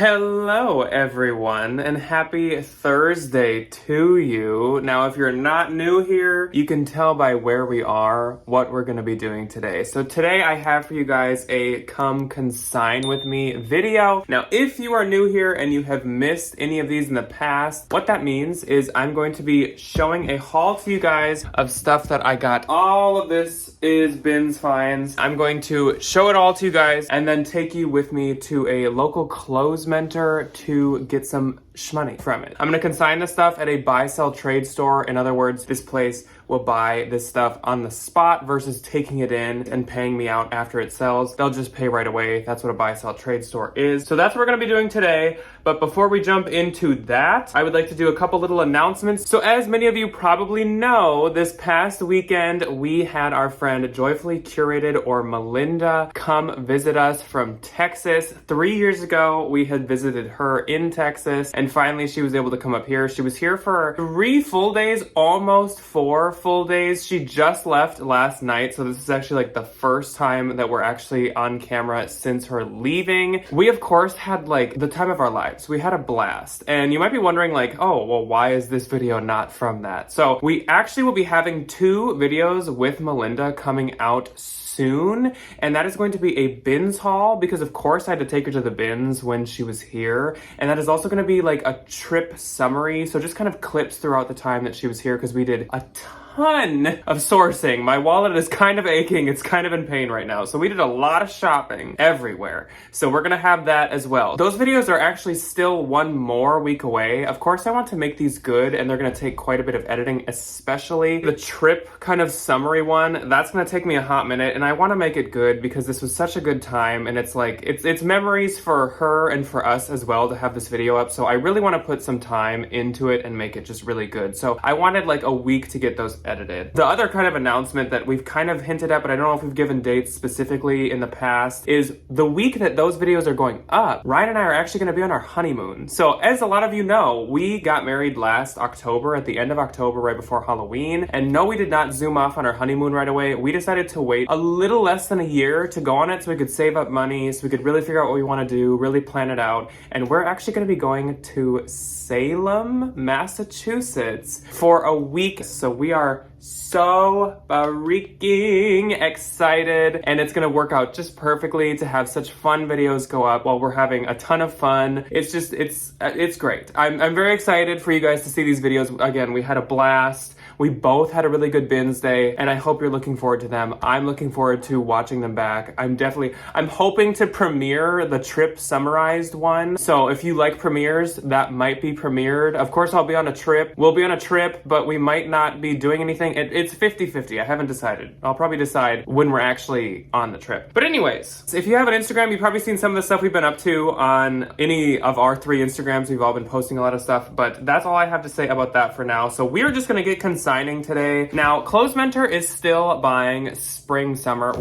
Hello everyone, and happy Thursday to you. Now if you're not new here, you can tell by where we are what we're going to be doing today. So today I have for you guys a Come Consign With Me video. Now if you are new here and you have missed any of these in the past, what that means is I'm going to be showing a haul to you guys of stuff that I got. All of this is bins finds. I'm going to show it all to you guys and then take you with me to a local clothes mentor to get some shmoney from it. I'm gonna consign this stuff at a buy-sell trade store. In other words, this place will buy this stuff on the spot versus taking it in and paying me out after it sells. They'll just pay right away. That's what a buy-sell trade store is. So that's what we're gonna be doing today. But before we jump into that, I would like to do a couple little announcements. So as many of you probably know, this past weekend, we had our friend Joyfully Curated, or Melinda, come visit us from Texas. 3 years ago, we had visited her in Texas, and finally she was able to come up here. She was here for 3 full days, almost 4 full days. She just left last night, so this is actually like the first time that we're actually on camera since her leaving. We of course had like the time of our lives. We had a blast, and you might be wondering like, oh, well, why is this video not from that? So we actually will be having 2 videos with Melinda coming out soon, and that is going to be a bins haul, because of course I had to take her to the bins when she was here, and that is also going to be like a trip summary, so just kind of clips throughout the time that she was here, because we did a ton of sourcing. My wallet is kind of aching. It's kind of in pain right now. So we did a lot of shopping everywhere. So we're gonna have that as well. Those videos are actually still 1 more week away. Of course, I want to make these good, and they're gonna take quite a bit of editing, especially the trip kind of summary one. That's gonna take me a hot minute, and I wanna make it good because this was such a good time, and it's like, it's memories for her and for us as well to have this video up. So I really wanna put some time into it and make it just really good. So I wanted like a week to get those edited. The other kind of announcement that we've kind of hinted at, but I don't know if we've given dates specifically in the past, is the week that those videos are going up, Ryan and I are actually going to be on our honeymoon. So as a lot of you know, we got married last October, at the end of October, right before Halloween. And no, we did not zoom off on our honeymoon right away. We decided to wait a little less than a year to go on it so we could save up money, so we could really figure out what we want to do, really plan it out. And we're actually going to be going to Salem, Massachusetts for a week. So we are so freaking excited, and it's gonna work out just perfectly to have such fun videos go up while we're having a ton of fun. It's just, it's great. I'm very excited for you guys to see these videos. Again, we had a blast. We both had a really good bins day, and I hope you're looking forward to them. I'm looking forward to watching them back. I'm hoping to premiere the trip summarized one. So if you like premieres, that might be premiered. Of course, I'll be on a trip. We'll be on a trip, but we might not be doing anything. It's 50-50. I haven't decided. I'll probably decide when we're actually on the trip. But anyways, if you have an Instagram, you've probably seen some of the stuff we've been up to on any of our 3 Instagrams. We've all been posting a lot of stuff, but that's all I have to say about that for now. So we're just gonna get consigning today. Now, Clothes Mentor is still buying spring, summer,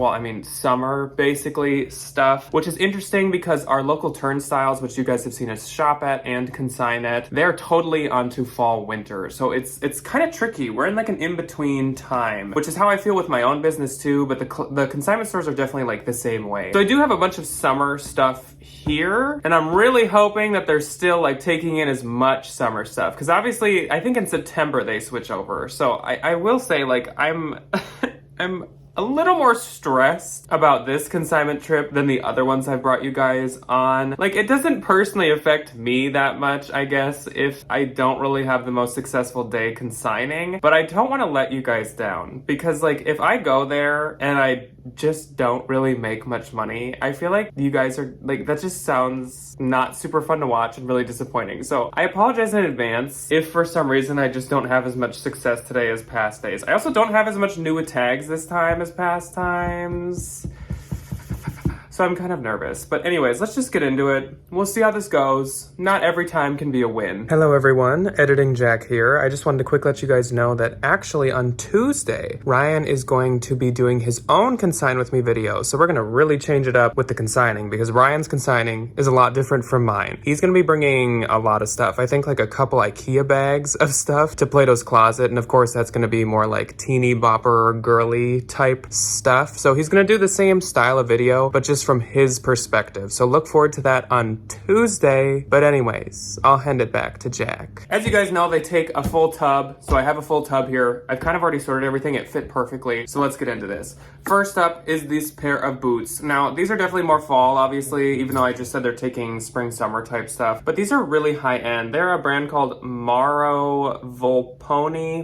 summer basically stuff, which is interesting because our local turnstiles, which you guys have seen us shop at and consign at, they're totally onto fall, winter. So it's kind of tricky. We're in like an in-between time, which is how I feel with my own business too, but the consignment stores are definitely like the same way. So I do have a bunch of summer stuff here, and I'm really hoping that they're still like taking in as much summer stuff, because obviously I think in September they switch over. So I will say, like, I'm a little more stressed about this consignment trip than the other ones I've brought you guys on. Like, it doesn't personally affect me that much, I guess, if I don't really have the most successful day consigning, but I don't want to let you guys down, because like if I go there and I just don't really make much money, I feel like you guys are like, that just sounds not super fun to watch and really disappointing. So I apologize in advance if for some reason I just don't have as much success today as past days. I also don't have as much new tags this time as past times. So I'm kind of nervous. But anyways, let's just get into it. We'll see how this goes. Not every time can be a win. Hello everyone, Editing Jack here. I just wanted to quick let you guys know that actually on Tuesday, Ryan is going to be doing his own Consign With Me video. So we're gonna really change it up with the consigning, because Ryan's consigning is a lot different from mine. He's gonna be bringing a lot of stuff. I think like a couple IKEA bags of stuff to Plato's Closet. And of course that's gonna be more like teeny bopper, girly type stuff. So he's gonna do the same style of video, but just from his perspective. So look forward to that on Tuesday. But anyways, I'll hand it back to Jack. As you guys know, they take a full tub. So I have a full tub here. I've kind of already sorted everything. It fit perfectly. So let's get into this. First up is this pair of boots. Now, these are definitely more fall, obviously, even though I just said they're taking spring, summer type stuff. But these are really high end. They're a brand called Mara Volponi.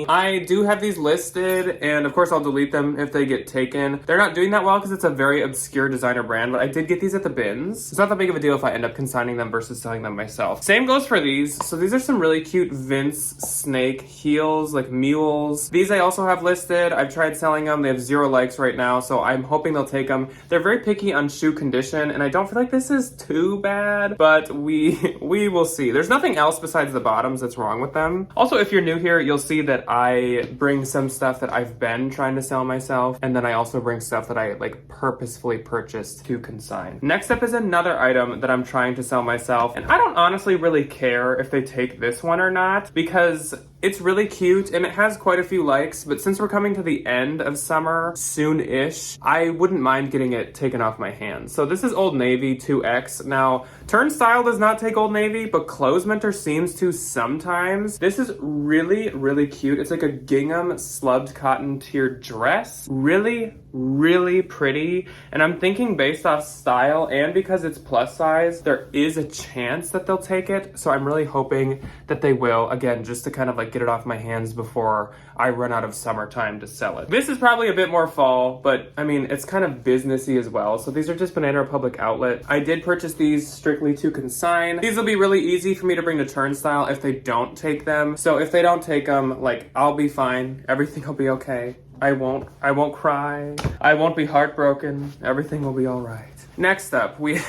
I do have these listed, and of course I'll delete them if they get taken. They're not doing that well because it's a very obscure designer brand, but I did get these at the bins. It's not that big of a deal if I end up consigning them versus selling them myself. Same goes for these. So these are some really cute Vince snake heels, like mules. These I also have listed. I've tried selling them. They have 0 likes right now, so I'm hoping they'll take them. They're very picky on shoe condition, and I don't feel like this is too bad, but we will see. There's nothing else besides the bottoms that's wrong with them. Also, if you're new here, you'll see that I bring some stuff that I've been trying to sell myself, and then I also bring stuff that I like purposefully purchased to consign. Next up is another item that I'm trying to sell myself, and I don't honestly really care if they take this one or not, because it's really cute and it has quite a few likes, but since we're coming to the end of summer soon-ish, I wouldn't mind getting it taken off my hands. So this is Old Navy 2X. Now, Turnstile does not take Old Navy, but Clothes Mentor seems to sometimes. This is really, really cute. It's like a gingham slubbed cotton tiered dress. Really, really pretty. And I'm thinking based off style and because it's plus size, there is a chance that they'll take it. So I'm really hoping that they will, again, just to kind of like get it off my hands before I run out of summertime to sell it. This is probably a bit more fall, but I mean, it's kind of businessy as well. So these are just Banana Republic outlet. I did purchase these strictly to consign. These will be really easy for me to bring to Turnstile if they don't take them. So if they don't take them, like, I'll be fine. Everything will be okay. I won't cry. I won't be heartbroken. Everything will be all right. Next up, we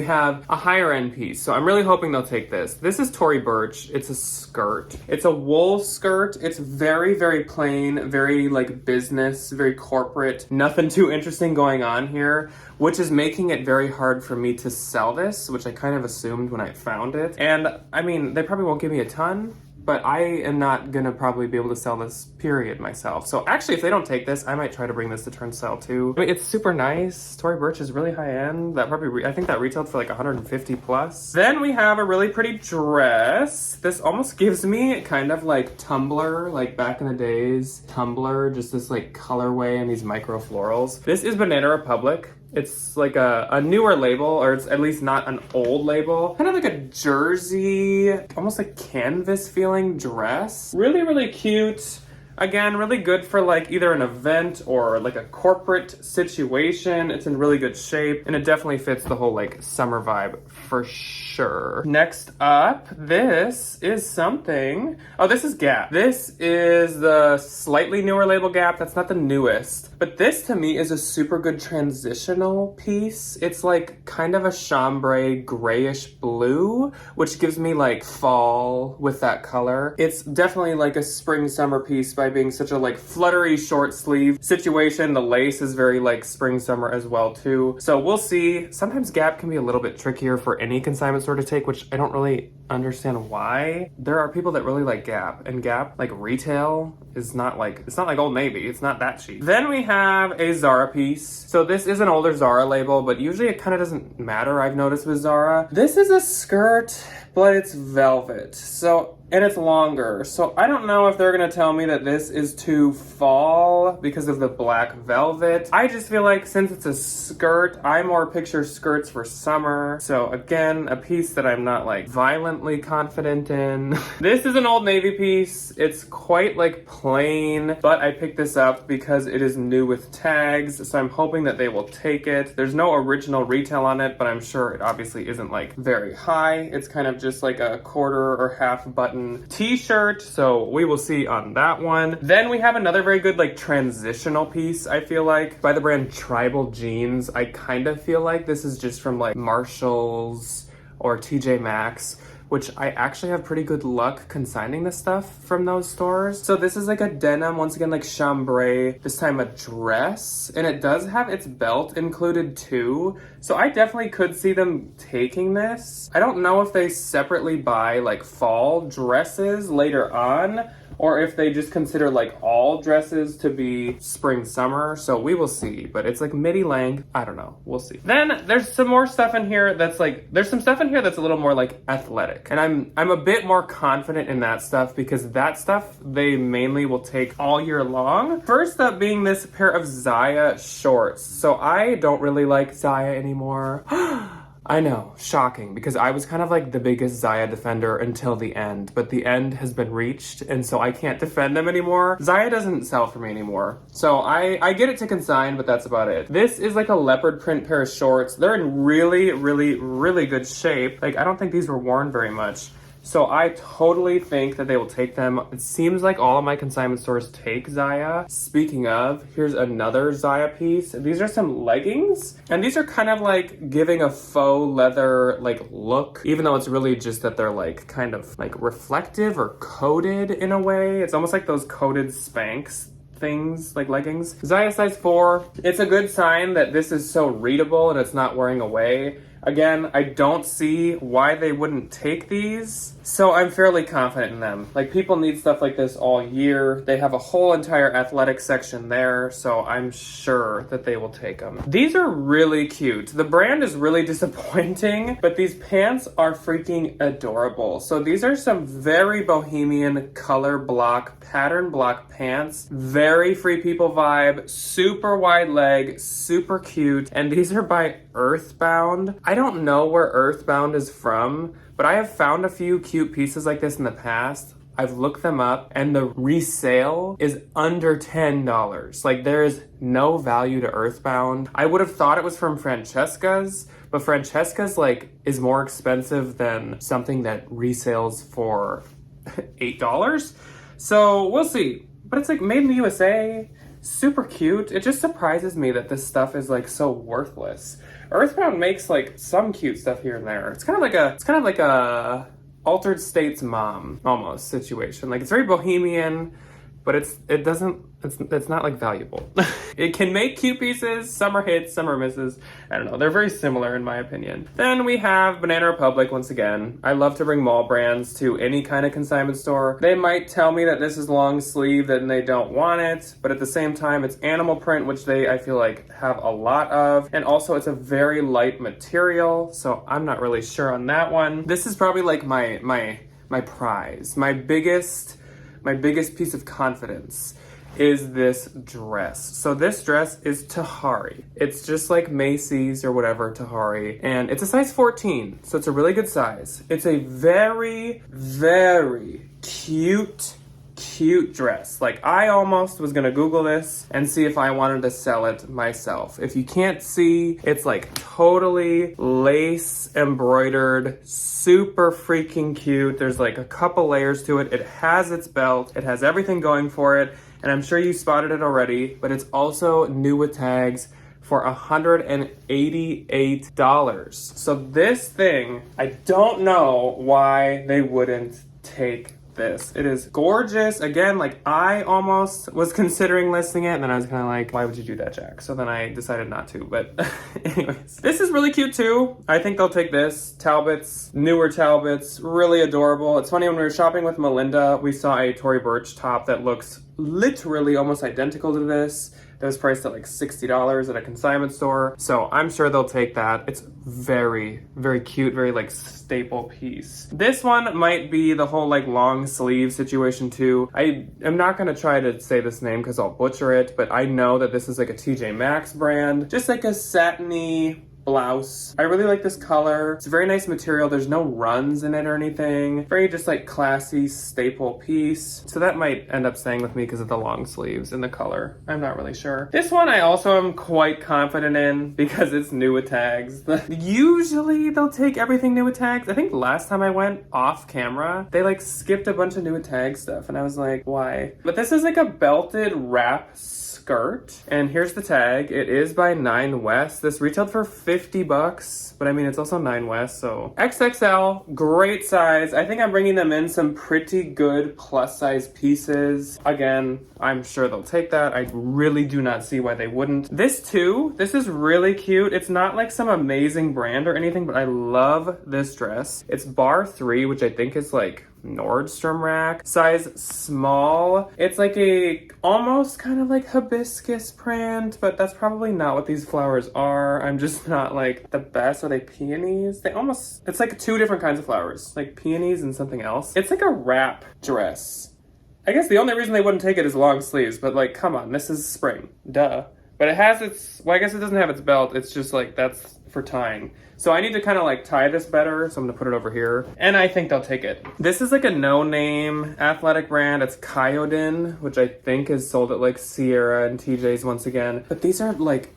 have a higher end piece. So I'm really hoping they'll take this. This is Tory Burch. It's a skirt. It's a wool skirt. It's very, very plain, very like business, very corporate. Nothing too interesting going on here, which is making it very hard for me to sell this, which I kind of assumed when I found it. And I mean, they probably won't give me a ton, but I am not gonna probably be able to sell this period myself. So actually, if they don't take this, I might try to bring this to Turnstile too. I mean, it's super nice. Tory Burch is really high end. That probably, I think that retailed for like 150 plus. Then we have a really pretty dress. This almost gives me kind of like Tumblr, like back in the days, Tumblr, just this like colorway and these micro florals. This is Banana Republic. It's like a newer label, or it's at least not an old label. Kind of like a jersey, almost like canvas feeling dress. Really, really cute. Again, really good for like either an event or like a corporate situation. It's in really good shape, and it definitely fits the whole like summer vibe for sure. Next up, this is something. Oh, this is Gap. This is the slightly newer label Gap. That's not the newest, but this to me is a super good transitional piece. It's like kind of a chambray grayish blue, which gives me like fall with that color. It's definitely like a spring summer piece by being such a like fluttery short sleeve situation. The lace is very like spring summer as well too. So we'll see. Sometimes Gap can be a little bit trickier for any consignment store to take, which I don't really understand why. There are people that really like Gap, and Gap like retail is not like, it's not like Old Navy. It's not that cheap. Then we have a Zara piece. So this is an older Zara label, but usually it kind of doesn't matter, I've noticed with Zara. This is a skirt, but it's velvet. So, and it's longer. So I don't know if they're gonna tell me that this is too fall because of the black velvet. I just feel like since it's a skirt, I more picture skirts for summer. So again, a piece that I'm not like violently confident in. This is an Old Navy piece. It's quite like plain, but I picked this up because it is new with tags. So I'm hoping that they will take it. There's no original retail on it, but I'm sure it obviously isn't like very high. It's kind of just like a quarter or half button t-shirt, so we will see on that one. Then we have another very good like transitional piece, I feel like, by the brand Tribal Jeans. I kind of feel like this is just from like Marshalls or TJ Maxx, which I actually have pretty good luck consigning this stuff from those stores. So this is like a denim, once again, like chambray, this time a dress, and it does have its belt included too. So I definitely could see them taking this. I don't know if they separately buy like fall dresses later on, or if they just consider like all dresses to be spring summer. So we will see, but it's like midi length. I don't know. We'll see. Then there's some more stuff in here that's like, there's some stuff in here that's a little more like athletic. And I'm a bit more confident in that stuff because that stuff they mainly will take all year long. First up being this pair of Zaya shorts. So I don't really like Zaya anymore. I know, shocking, because I was kind of like the biggest Zaya defender until the end, but the end has been reached, and so I can't defend them anymore. Zaya doesn't sell for me anymore, so I get it to consign, but that's about it. This is like a leopard print pair of shorts. They're in really, really, really good shape. Like, I don't think these were worn very much. So I totally think that they will take them. It seems like all of my consignment stores take Zaya. Speaking of, here's another Zaya piece. These are some leggings, and these are kind of like giving a faux leather like look, even though it's really just that they're like kind of like reflective or coated in a way. It's almost like those coated Spanx things, like leggings. Zaya size 4. It's a good sign that this is so readable and it's not wearing away. Again, I don't see why they wouldn't take these, so I'm fairly confident in them. Like, people need stuff like this all year. They have a whole entire athletic section there, so I'm sure that they will take them. These are really cute. The brand is really disappointing, but these pants are freaking adorable. So these are some very bohemian color block, pattern block pants. Very Free People vibe, super wide leg, super cute, and these are by Earthbound. I don't know where Earthbound is from, but I have found a few cute pieces like this in the past. I've looked them up and the resale is under $10. Like, there is no value to Earthbound. I would have thought it was from Francesca's, but Francesca's like is more expensive than something that resales for $8. So we'll see. But it's like made in the USA, super cute. It just surprises me that this stuff is like so worthless. Earthbound makes like some cute stuff here and there. It's kind of like a Altered States mom almost situation. Like, it's very bohemian, but it's not like valuable. It can make cute pieces. Some are hits, some are misses. I don't know. They're very similar in my opinion. Then we have Banana Republic once again. I love to bring mall brands to any kind of consignment store. They might tell me that this is long sleeve and they don't want it, but at the same time it's animal print, which I feel like have a lot of. And also it's a very light material, so I'm not really sure on that one. This is probably like my prize. My biggest piece of confidence is this dress. So this dress is Tahari. It's just like Macy's or whatever Tahari, and it's a size 14, so it's a really good size. It's a very, very cute dress. Like, I almost was gonna Google this and see if I wanted to sell it myself. If you can't see, it's like totally lace embroidered, super freaking cute. There's like a couple layers to it. It has its belt. It has everything going for it. And I'm sure you spotted it already, but it's also new with tags for $188. So this thing, I don't know why they wouldn't take this. It is gorgeous. Again, like, I almost was considering listing it, and then I was kind of like, why would you do that, Jack? So then I decided not to, but anyways. This is really cute too. I think they'll take this. Talbots, newer Talbots, really adorable. It's funny, when we were shopping with Melinda, we saw a Tory Burch top that looks literally almost identical to this. That was priced at like $60 at a consignment store. So I'm sure they'll take that. It's very, very cute, very like staple piece. This one might be the whole like long sleeve situation too. I am not gonna try to say this name because I'll butcher it, but I know that this is like a TJ Maxx brand. Just like a satiny blouse. I really like this color. It's a very nice material. There's no runs in it or anything. Very just like classy staple piece. So that might end up staying with me because of the long sleeves and the color. I'm not really sure. This one I also am quite confident in because it's new with tags. Usually they'll take everything new with tags. I think last time I went off camera, they like skipped a bunch of new with tag stuff and I was like, why? But this is like a belted wrap skirt, and here's the tag. It is by 9 West. This retailed for $50, but I mean, it's also 9 West, so XXL, great size. I think I'm bringing them in some pretty good plus size pieces. Again, I'm sure they'll take that. I really do not see why they wouldn't. This too, this is really cute. It's not like some amazing brand or anything, but I love this dress. It's bar 3, which I think is like Nordstrom rack. Size small. It's like a almost kind of like hibiscus print, but that's probably not what these flowers are. I'm just not like the best. Are they peonies? It's like two different kinds of flowers, like peonies and something else. It's like a wrap dress. I guess the only reason they wouldn't take it is long sleeves, but like, come on, this is spring. Duh. But it has well, I guess it doesn't have its belt. It's just like, that's for tying. So I need to kind of like tie this better. So I'm gonna put it over here. And I think they'll take it. This is like a no-name athletic brand. It's Kyodin, which I think is sold at like Sierra and TJ's once again. But these are like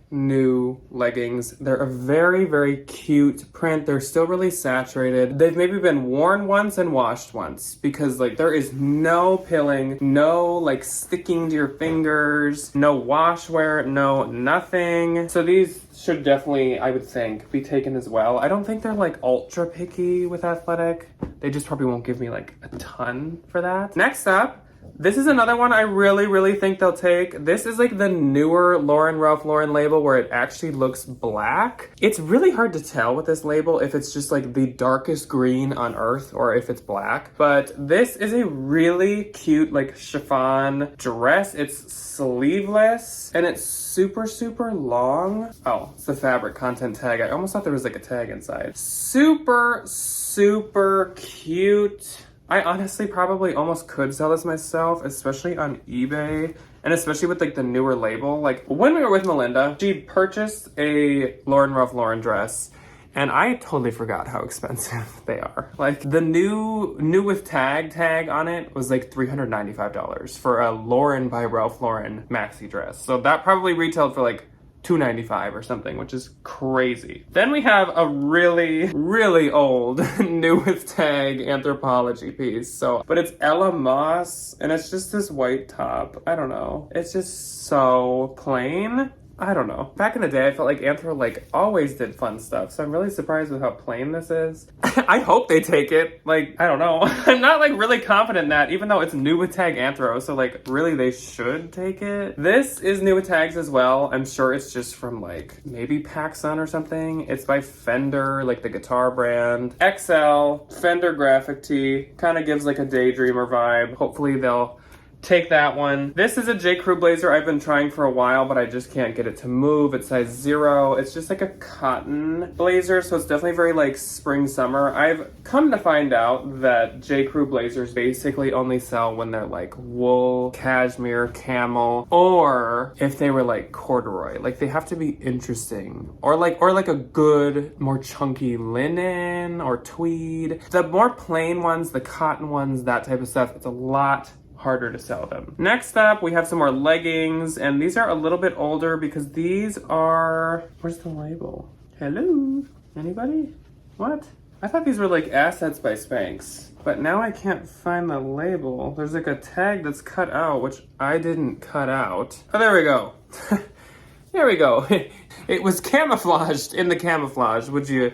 new leggings. They're a very, very cute print. They're still really saturated. They've maybe been worn once and washed once because like there is no pilling, no like sticking to your fingers, no wash wear, no nothing. So these should definitely, I would think, be taken as well. I don't think they're like ultra picky with athletic. They just probably won't give me like a ton for that. Next up, this is another one I really, really think they'll take. This is like the newer Ralph Lauren label where it actually looks black. It's really hard to tell with this label if it's just like the darkest green on earth or if it's black. But this is a really cute like chiffon dress. It's sleeveless and it's super, super long. Oh, it's the fabric content tag. I almost thought there was like a tag inside. Super, super cute. I honestly probably almost could sell this myself, especially on eBay, and especially with like the newer label. Like when we were with Melinda, she purchased a Ralph Lauren dress, and I totally forgot how expensive they are. Like the new with tag on it was like $395 for a Lauren by Ralph Lauren maxi dress. So that probably retailed for like $295 or something, which is crazy. Then we have a really, really old new with tag Anthropology piece. But it's Ella Moss and it's just this white top. I don't know. It's just so plain. I don't know. Back in the day, I felt like Anthro like always did fun stuff. So I'm really surprised with how plain this is. I hope they take it. Like, I don't know. I'm not like really confident in that, even though it's new with tag Anthro. So like really they should take it. This is new with tags as well. I'm sure it's just from like maybe PacSun or something. It's by Fender, like the guitar brand. XL, Fender graphic tee. Kind of gives like a daydreamer vibe. Hopefully they'll take that one. This is a J. Crew blazer I've been trying for a while, but I just can't get it to move. It's size 0. It's just like a cotton blazer, so it's definitely very like spring summer. I've come to find out that J. Crew blazers basically only sell when they're like wool, cashmere, camel, or if they were like corduroy. Like they have to be interesting, or like a good, more chunky linen or tweed. The more plain ones, the cotton ones, that type of stuff, it's a lot harder to sell them. Next up, we have some more leggings, and these are a little bit older because these are, where's the label? Hello? Anybody? What? I thought these were like Assets by Spanx, but now I can't find the label. There's like a tag that's cut out, which I didn't cut out. Oh, there we go. There we go. It was camouflaged in the camouflage. Would you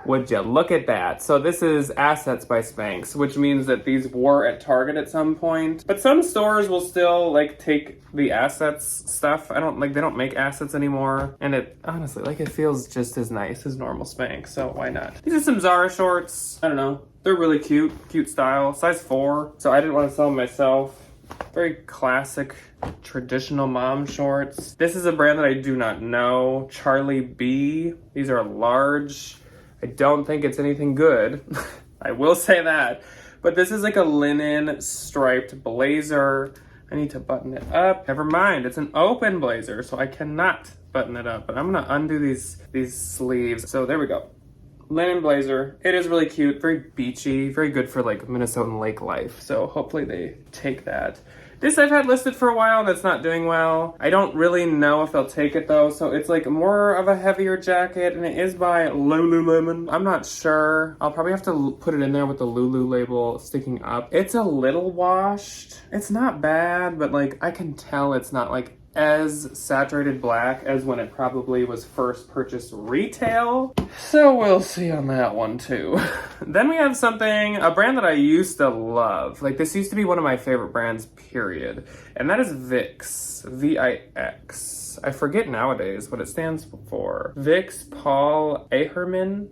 look at that? So this is Assets by Spanx, which means that these were at Target at some point. But some stores will still like take the Assets stuff. They don't make Assets anymore. And it honestly, like it feels just as nice as normal Spanx. So why not? These are some Zara shorts. I don't know. They're really cute style. Size 4. So I didn't want to sell them myself. Very classic, traditional mom shorts. This is a brand that I do not know. Charlie B. These are large. I don't think it's anything good. I will say that. But this is like a linen striped blazer. I need to button it up. Never mind, it's an open blazer, so I cannot button it up. But I'm gonna undo these sleeves. So there we go. Linen blazer. It is really cute, very beachy, very good for like Minnesotan lake life. So hopefully they take that. This I've had listed for a while and it's not doing well. I don't really know if they'll take it though. So it's like more of a heavier jacket and it is by Lululemon. I'm not sure. I'll probably have to put it in there with the Lulu label sticking up. It's a little washed. It's not bad, but like I can tell it's not like as saturated black as when it probably was first purchased retail. So we'll see on that one too. Then we have a brand that I used to love. Like this used to be one of my favorite brands, period. And that is Vicks, V-I-X. I forget nowadays what it stands for. Vicks Paul Aherman.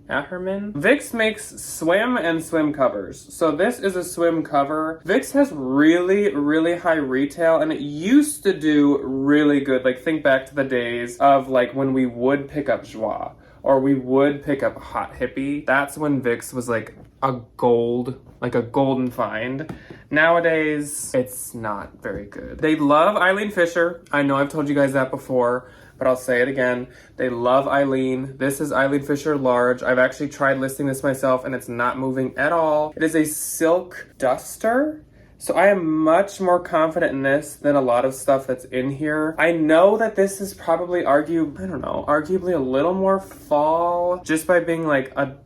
Vicks makes swim and swim covers. So this is a swim cover. Vicks has really, really high retail, and it used to do really good. Like think back to the days of like when we would pick up Joie or we would pick up Hot Hippie. That's when Vicks was like a golden find. Nowadays, it's not very good. They love Eileen Fisher. I know I've told you guys that before, but I'll say it again. They love Eileen. This is Eileen Fisher Large. I've actually tried listing this myself and it's not moving at all. It is a silk duster. So I am much more confident in this than a lot of stuff that's in here. I know that this is probably arguably a little more fall just by being like a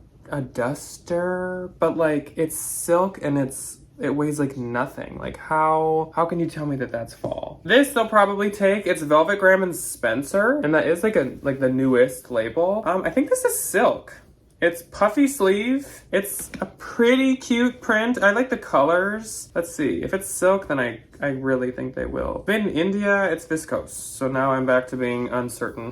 duster, but like it's silk and it weighs like nothing. Like how can you tell me that that's fall? This they'll probably take. It's Velvet Graham and Spencer, and that is like the newest label. I think this is silk. It's puffy sleeve. It's a pretty cute print. I like the colors. Let's see. If it's silk, then I really think they will. In India, it's viscose. So now I'm back to being uncertain.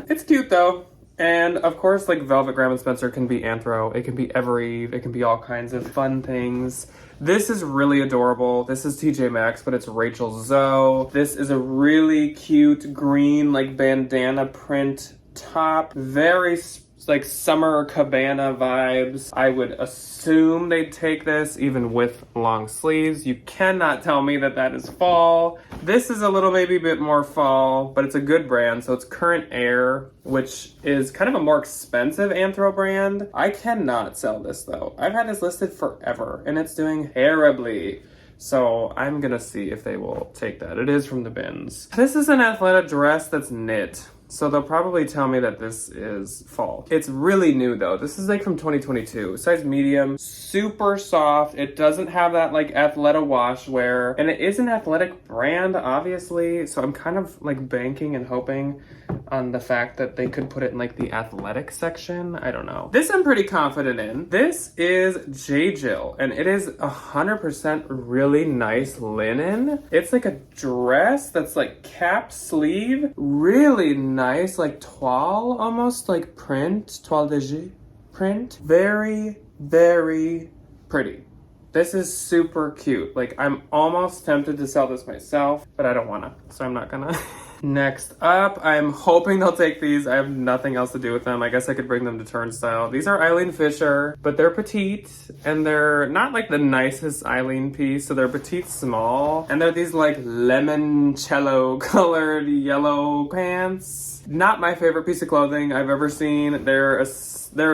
It's cute though. And of course, like Velvet Graham and Spencer can be Anthro, it can be Evereve, it can be all kinds of fun things. This is really adorable. This is TJ Maxx, but it's Rachel Zoe. This is a really cute green like bandana print top. Very like summer cabana vibes. I would assume they'd take this even with long sleeves. You cannot tell me that that is fall. This is a little maybe bit more fall, but it's a good brand. So it's Current Air, which is kind of a more expensive Anthro brand. I cannot sell this though. I've had this listed forever and it's doing terribly. So I'm gonna see if they will take that. It is from the bins. This is an Athleta dress that's knit. So they'll probably tell me that this is fall. It's really new though. This is like from 2022. Size medium, super soft. It doesn't have that like Athleta wash wear. And it is an athletic brand, obviously. So I'm kind of like banking and hoping on the fact that they could put it in like the athletic section. I don't know. This I'm pretty confident in. This is J. Jill, and it is 100% really nice linen. It's like a dress that's like cap sleeve, really nice, like toile, almost like print, toile de jeu print. Very, very pretty. This is super cute. Like I'm almost tempted to sell this myself, but I don't wanna, so I'm not gonna. Next up, I'm hoping they'll take these. I have nothing else to do with them. I guess I could bring them to Turnstile. These are Eileen Fisher, but they're petite and they're not like the nicest Eileen piece. So they're petite small and they're these like limoncello colored yellow pants. Not my favorite piece of clothing I've ever seen. They're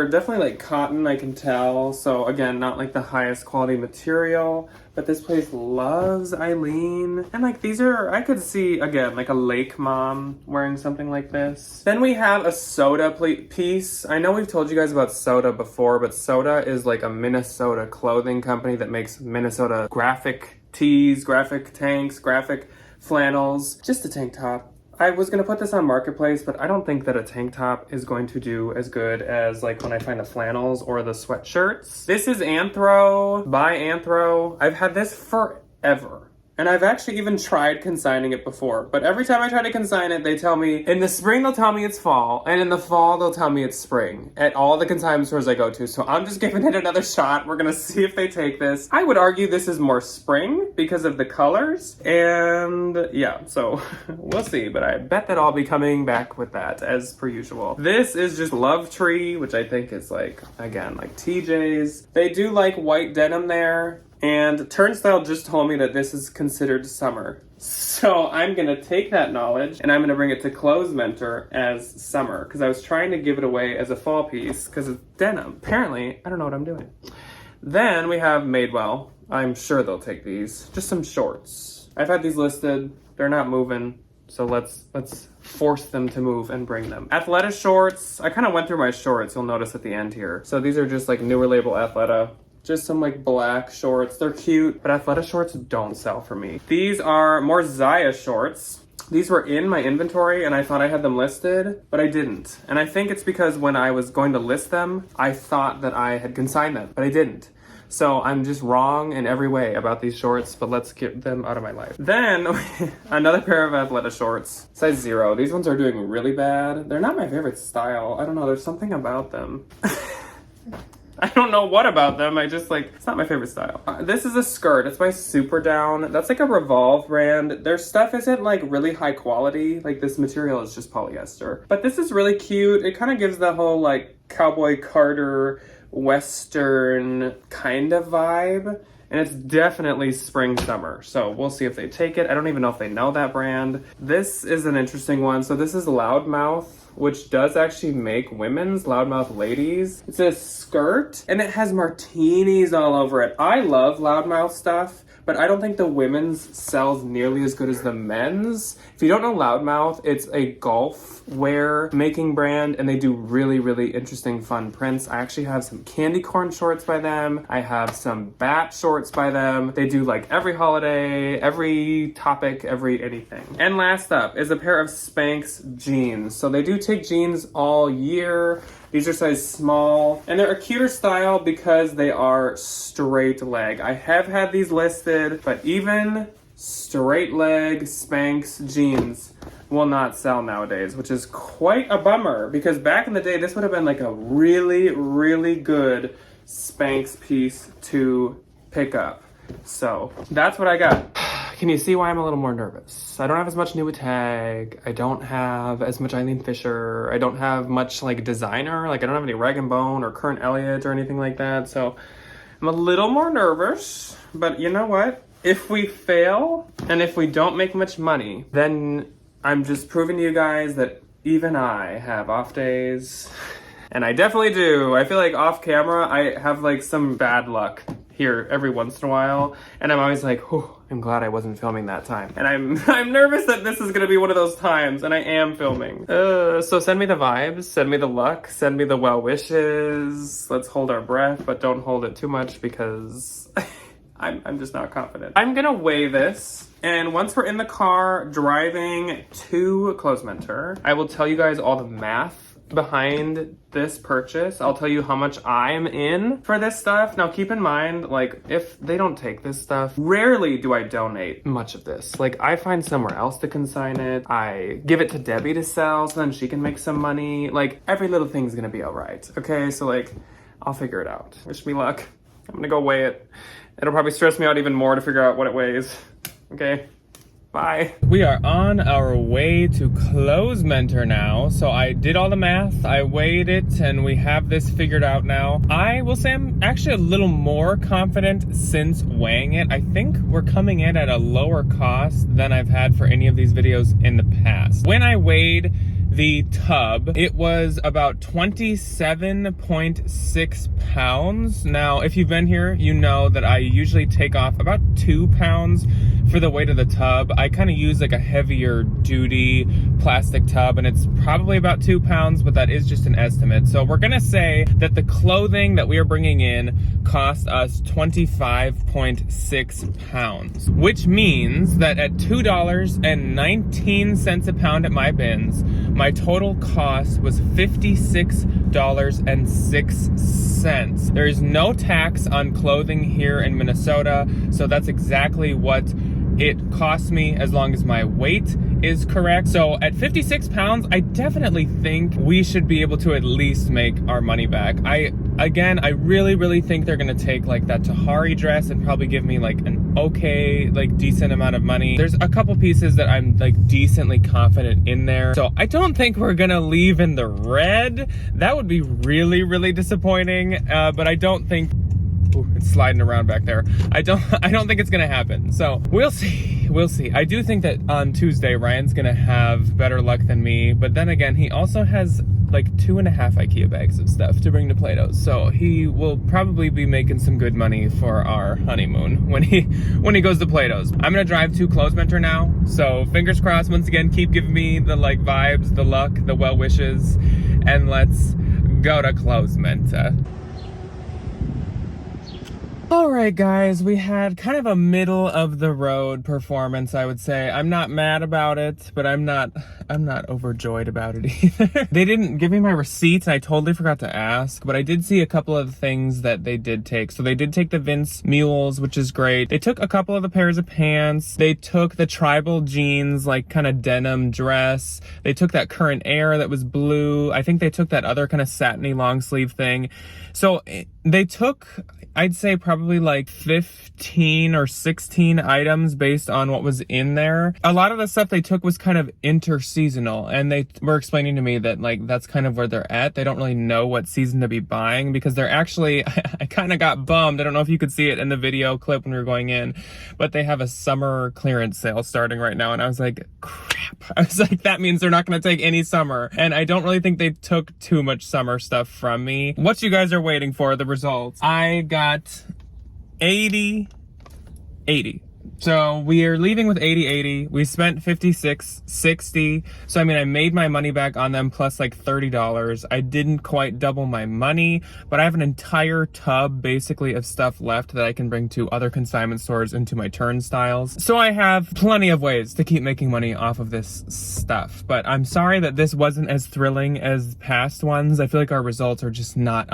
definitely like cotton, I can tell. So again, not like the highest quality material, but this place loves Eileen. And like these are, I could see again, like a Lake mom wearing something like this. Then we have a Soda piece. I know we've told you guys about Soda before, but Soda is like a Minnesota clothing company that makes Minnesota graphic tees, graphic tanks, graphic flannels, just a tank top. I was gonna put this on Marketplace, but I don't think that a tank top is going to do as good as like when I find the flannels or the sweatshirts. This is Anthro by Anthro. I've had this forever. And I've actually even tried consigning it before, but every time I try to consign it, they tell me, in the spring they'll tell me it's fall, and in the fall they'll tell me it's spring, at all the consignment stores I go to, so I'm just giving it another shot. We're gonna see if they take this. I would argue this is more spring because of the colors, and yeah, so we'll see, but I bet that I'll be coming back with that as per usual. This is just Love Tree, which I think is like, again, like TJ's. They do like white denim there. And Turnstile just told me that this is considered summer. So I'm gonna take that knowledge and I'm gonna bring it to Clothes Mentor as summer, because I was trying to give it away as a fall piece because it's denim. Apparently, I don't know what I'm doing. Then we have Madewell. I'm sure they'll take these. Just some shorts. I've had these listed. They're not moving. So let's force them to move and bring them. Athleta shorts. I kind of went through my shorts, you'll notice at the end here. So these are just like newer label Athleta. Just some like black shorts. They're cute, but Athleta shorts don't sell for me. These are more Zaya shorts. These were in my inventory and I thought I had them listed, but I didn't. And I think it's because when I was going to list them, I thought that I had consigned them, but I didn't. So I'm just wrong in every way about these shorts, but let's get them out of my life. Then another pair of Athleta shorts, size 0. These ones are doing really bad. They're not my favorite style. I don't know, there's something about them. I don't know what about them. I just it's not my favorite style. This is a skirt. It's by Super Down. That's like a Revolve brand. Their stuff isn't really high quality. This material is just polyester. But this is really cute. It kind of gives the whole Cowboy Carter Western kind of vibe. And it's definitely spring summer. So we'll see if they take it. I don't even know if they know that brand. This is an interesting one. So this is Loudmouth, which does actually make women's Loudmouth ladies. It's a skirt and it has martinis all over it. I love Loudmouth stuff, but I don't think the women's sells nearly as good as the men's. If you don't know Loudmouth, it's a golf wear making brand and they do really, really interesting fun prints. I actually have some candy corn shorts by them. I have some bat shorts by them. They do every holiday, every topic, every anything. And last up is a pair of Spanx jeans. So they do take jeans all year. These are size small, and they're a cuter style because they are straight leg. I have had these listed, but even straight leg Spanx jeans will not sell nowadays, which is quite a bummer because back in the day, this would have been a really, really good Spanx piece to pick up. So that's what I got. Can you see why I'm a little more nervous? I don't have as much new tag. I don't have as much Eileen Fisher. I don't have much designer. I don't have any Rag & Bone or Current Elliott or anything like that. So I'm a little more nervous, but you know what? If we fail and if we don't make much money, then I'm just proving to you guys that even I have off days. And I definitely do. I feel off camera, I have some bad luck here every once in a while. And I'm always whew, I'm glad I wasn't filming that time. And I'm nervous that this is gonna be one of those times, and I am filming. So send me the vibes, send me the luck, send me the well wishes. Let's hold our breath, but don't hold it too much because I'm just not confident. I'm gonna weigh this, and once we're in the car driving to Clothes Mentor, I will tell you guys all the math behind this purchase. I'll tell you how much I'm in for this stuff. Now keep in mind, if they don't take this stuff, rarely do I donate much of this. I find somewhere else to consign it. I give it to Debbie to sell so then she can make some money. Every little thing's gonna be all right. Okay, so I'll figure it out. Wish me luck. I'm gonna go weigh it. It'll probably stress me out even more to figure out what it weighs. Okay. Bye. We are on our way to Clothes Mentor now. So I did all the math, I weighed it, and we have this figured out now. I will say I'm actually a little more confident since weighing it. I think we're coming in at a lower cost than I've had for any of these videos in the past. When I weighed the tub, it was about 27.6 pounds. Now, if you've been here, you know that I usually take off about 2 pounds for the weight of the tub. I kind of use a heavier duty plastic tub, and it's probably about 2 pounds, but that is just an estimate. So we're gonna say that the clothing that we are bringing in cost us 25.6 pounds, which means that at $2.19 a pound at my bins, my total cost was $56.06. There is no tax on clothing here in Minnesota, so that's exactly what it costs me as long as my weight is correct. So at 56 pounds, I definitely think we should be able to at least make our money back. I really, really think they're gonna take that Tahari dress and probably give me an okay, decent amount of money. There's a couple pieces that I'm decently confident in there. So I don't think we're gonna leave in the red. That would be really, really disappointing. But I don't think, ooh, it's sliding around back there. I don't think it's gonna happen. So we'll see. I do think that on Tuesday, Ryan's gonna have better luck than me. But then again, he also has 2.5 IKEA bags of stuff to bring to Plato's. So he will probably be making some good money for our honeymoon when he goes to Plato's. I'm gonna drive to Clothes Mentor now. So fingers crossed, once again, keep giving me the vibes, the luck, the well wishes, and let's go to Clothes Mentor. All right, guys, we had kind of a middle of the road performance, I would say. I'm not mad about it, but I'm not overjoyed about it either. They didn't give me my receipts, and I totally forgot to ask, but I did see a couple of things that they did take. So they did take the Vince mules, which is great. They took a couple of the pairs of pants. They took the tribal jeans, like kind of denim dress. They took that Current Air that was blue. I think they took that other kind of satiny long sleeve thing. So they took, I'd say probably like 15 or 16 items based on what was in there. A lot of the stuff they took was kind of interseasonal, and they were explaining to me that like that's kind of where they're at. They don't really know what season to be buying because they're actually, I kind of got bummed. I don't know if you could see it in the video clip when we were going in, but they have a summer clearance sale starting right now, and I was like, crap. I was like, that means they're not going to take any summer, and I don't really think they took too much summer stuff from me. What you guys are waiting for, the results. I got 80. So we are leaving with 80. We spent 56.60. So I mean, I made my money back on them plus like $30. I didn't quite double my money, but I have an entire tub basically of stuff left that I can bring to other consignment stores into my turnstiles. So I have plenty of ways to keep making money off of this stuff. But I'm sorry that this wasn't as thrilling as past ones. I feel like our results are just not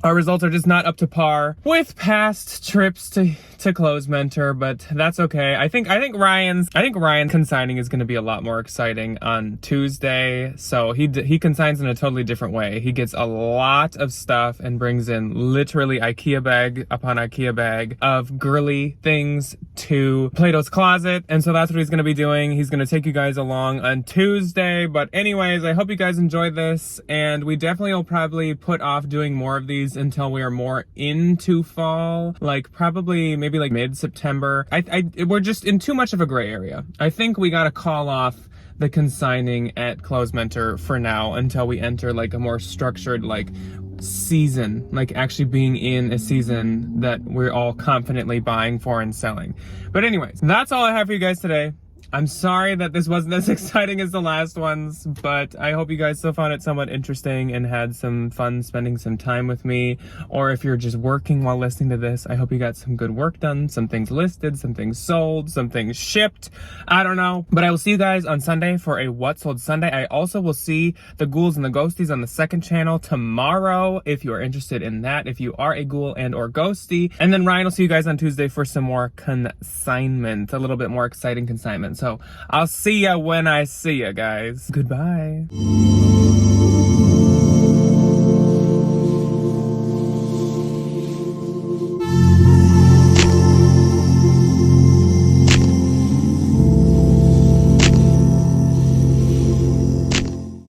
our results are just not up to par with past trips to Close Mentor, but that's okay. I think Ryan's consigning is going to be a lot more exciting on Tuesday. So he consigns in a totally different way. He gets a lot of stuff and brings in literally IKEA bag upon IKEA bag of girly things to Plato's Closet. And so that's what he's going to be doing. He's going to take you guys along on Tuesday. But anyways, I hope you guys enjoyed this, and we definitely will probably put off doing more of these until we are more into fall, like probably maybe like mid-September. We're just in too much of a gray area. I think we gotta call off the consigning at Close Mentor for now until we enter like a more structured like season, like actually being in a season that we're all confidently buying for and selling. But anyways, that's all I have for you guys today. I'm sorry that this wasn't as exciting as the last ones, but I hope you guys still found it somewhat interesting and had some fun spending some time with me. Or if you're just working while listening to this, I hope you got some good work done, some things listed, some things sold, some things shipped. I don't know. But I will see you guys on Sunday for a What Sold Sunday. I also will see the ghouls and the ghosties on the second channel tomorrow if you are interested in that, if you are a ghoul and or ghostie. And then Ryan will see you guys on Tuesday for some more consignment, a little bit more exciting consignment. So I'll see ya when I see ya, guys. Goodbye.